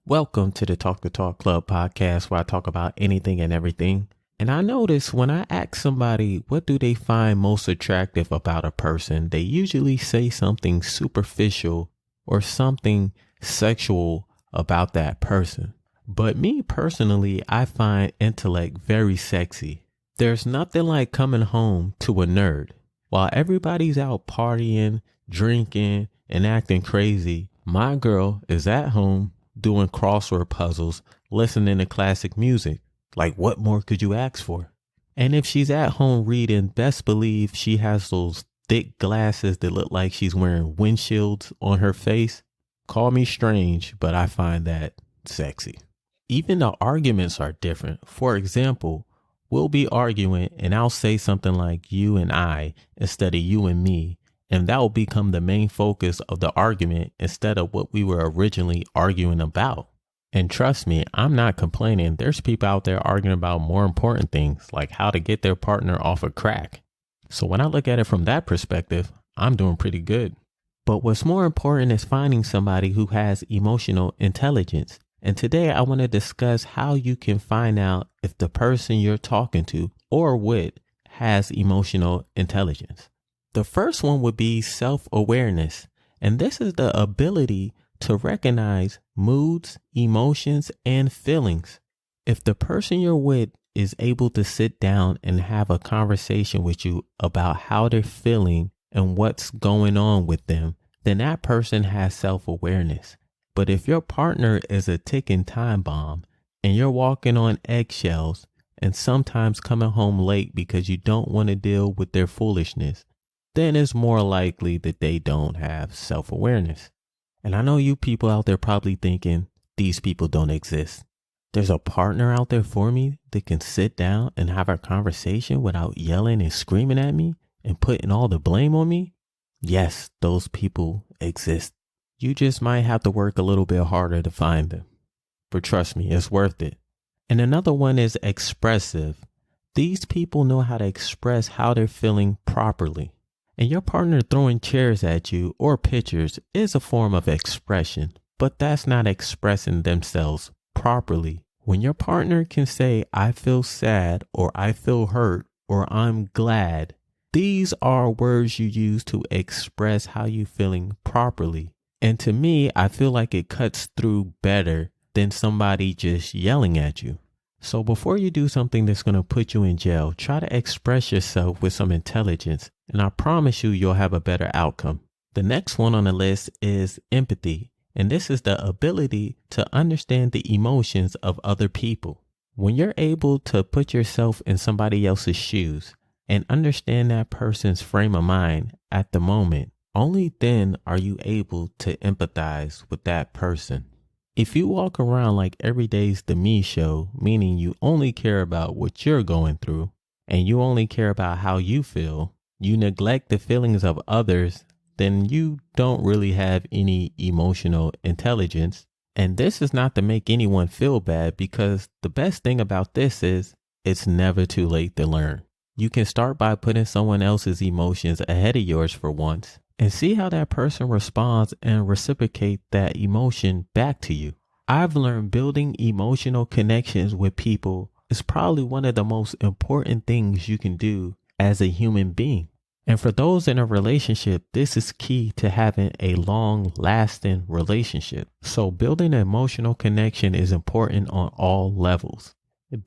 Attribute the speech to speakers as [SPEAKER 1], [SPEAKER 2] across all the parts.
[SPEAKER 1] Welcome to the Talk the Talk Club podcast where I talk about anything and everything. And I notice when I ask somebody what do they find most attractive about a person, they usually say something superficial or something sexual about that person. But me personally, I find intellect very sexy. There's nothing like coming home to a nerd. While everybody's out partying, drinking, and acting crazy, my girl is at home doing crossword puzzles, listening to classic music. Like, what more could you ask for? And if she's at home reading, best believe she has those thick glasses that look like she's wearing windshields on her face. Call me strange, but I find that sexy. Even the arguments are different. For example, we'll be arguing and I'll say something like you and I instead of you and me. And that will become the main focus of the argument instead of what we were originally arguing about. And trust me, I'm not complaining. There's people out there arguing about more important things like how to get their partner off of crack. So when I look at it from that perspective, I'm doing pretty good. But what's more important is finding somebody who has emotional intelligence. And today I want to discuss how you can find out if the person you're talking to or with has emotional intelligence. The first one would be self-awareness, and this is the ability to recognize moods, emotions, and feelings. If the person you're with is able to sit down and have a conversation with you about how they're feeling and what's going on with them, then that person has self-awareness. But if your partner is a ticking time bomb and you're walking on eggshells and sometimes coming home late because you don't want to deal with their foolishness, then it's more likely that they don't have self-awareness. And I know you people out there probably thinking these people don't exist. There's a partner out there for me that can sit down and have a conversation without yelling and screaming at me and putting all the blame on me. Yes, those people exist. You just might have to work a little bit harder to find them. But trust me, it's worth it. And another one is expressive. These people know how to express how they're feeling properly. And your partner throwing chairs at you or pictures is a form of expression, but that's not expressing themselves properly. When your partner can say, I feel sad, or I feel hurt, or I'm glad, these are words you use to express how you're feeling properly. And to me, I feel like it cuts through better than somebody just yelling at you. So before you do something that's going to put you in jail, try to express yourself with some intelligence, and I promise you'll have a better outcome. The next one on the list is empathy, and this is the ability to understand the emotions of other people. When you're able to put yourself in somebody else's shoes and understand that person's frame of mind at the moment, only then are you able to empathize with that person. If you walk around like every day's the me show, meaning you only care about what you're going through and you only care about how you feel, you neglect the feelings of others, then you don't really have any emotional intelligence. And this is not to make anyone feel bad, because the best thing about this is it's never too late to learn. You can start by putting someone else's emotions ahead of yours for once and see how that person responds and reciprocate that emotion back to you. I've learned building emotional connections with people is probably one of the most important things you can do as a human being. And for those in a relationship, this is key to having a long-lasting relationship. So building an emotional connection is important on all levels.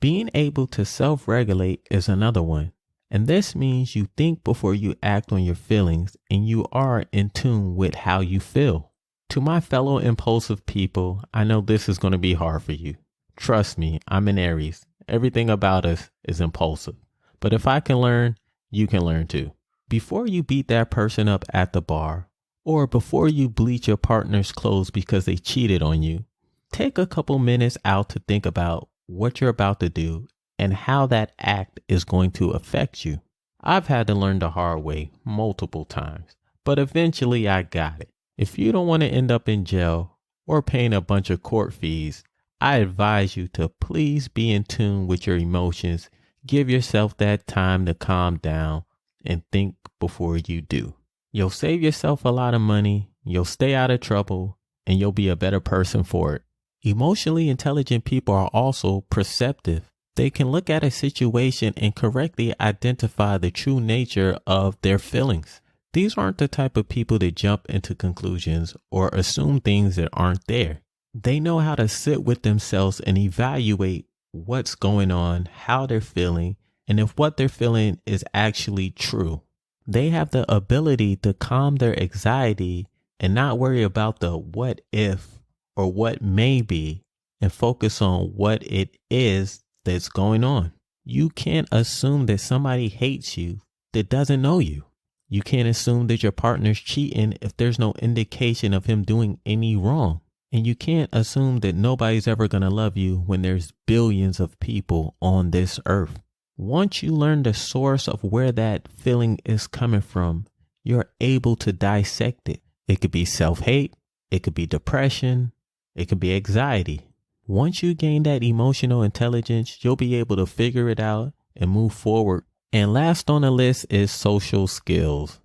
[SPEAKER 1] Being able to self-regulate is another one. And this means you think before you act on your feelings and you are in tune with how you feel. To my fellow impulsive people, I know this is going to be hard for you. Trust me, I'm an Aries. Everything about us is impulsive. But if I can learn, you can learn too. Before you beat that person up at the bar, or before you bleach your partner's clothes because they cheated on you, take a couple minutes out to think about what you're about to do and how that act is going to affect you. I've had to learn the hard way multiple times, but eventually I got it. If you don't want to end up in jail or paying a bunch of court fees, I advise you to please be in tune with your emotions. Give yourself that time to calm down and think before you do. You'll save yourself a lot of money, you'll stay out of trouble, and you'll be a better person for it. Emotionally intelligent people are also perceptive. They can look at a situation and correctly identify the true nature of their feelings. These aren't the type of people that jump into conclusions or assume things that aren't there. They know how to sit with themselves and evaluate what's going on, how they're feeling, and if what they're feeling is actually true. They have the ability to calm their anxiety and not worry about the what if or what may be and focus on what it is that's going on. You can't assume that somebody hates you that doesn't know you. You can't assume that your partner's cheating if there's no indication of him doing any wrong. And you can't assume that nobody's ever going to love you when there's billions of people on this earth. Once you learn the source of where that feeling is coming from, you're able to dissect it. It could be self-hate. It could be depression. It could be anxiety. Once you gain that emotional intelligence, you'll be able to figure it out and move forward. And last on the list is social skills.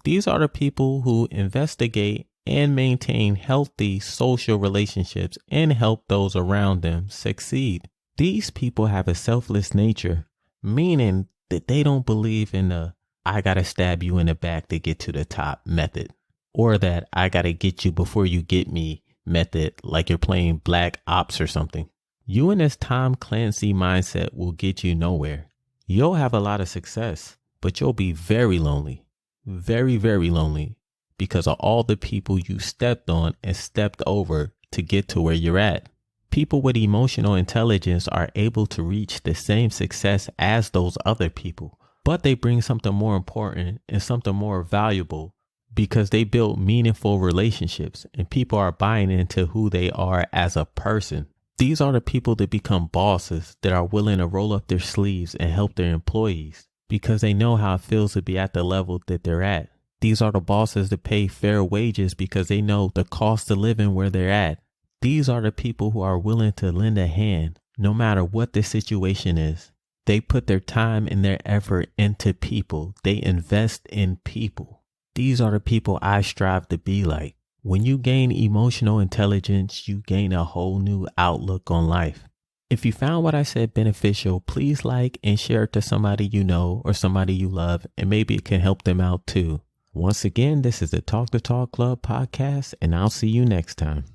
[SPEAKER 1] These are the people who investigate and maintain healthy social relationships and help those around them succeed. These people have a selfless nature, meaning that they don't believe in the I gotta stab you in the back to get to the top method, or that I gotta get you before you get me method, like you're playing Black Ops or something. You in this Tom Clancy mindset will get you nowhere. You'll have a lot of success, but you'll be very lonely, very, very lonely because of all the people you stepped on and stepped over to get to where you're at. People with emotional intelligence are able to reach the same success as those other people, but they bring something more important and something more valuable because they build meaningful relationships and people are buying into who they are as a person. These are the people that become bosses that are willing to roll up their sleeves and help their employees because they know how it feels to be at the level that they're at. These are the bosses that pay fair wages because they know the cost of living where they're at. These are the people who are willing to lend a hand no matter what the situation is. They put their time and their effort into people. They invest in people. These are the people I strive to be like. When you gain emotional intelligence, you gain a whole new outlook on life. If you found what I said beneficial, please like and share it to somebody you know or somebody you love, and maybe it can help them out too. Once again, this is the Talk the Talk Club podcast, and I'll see you next time.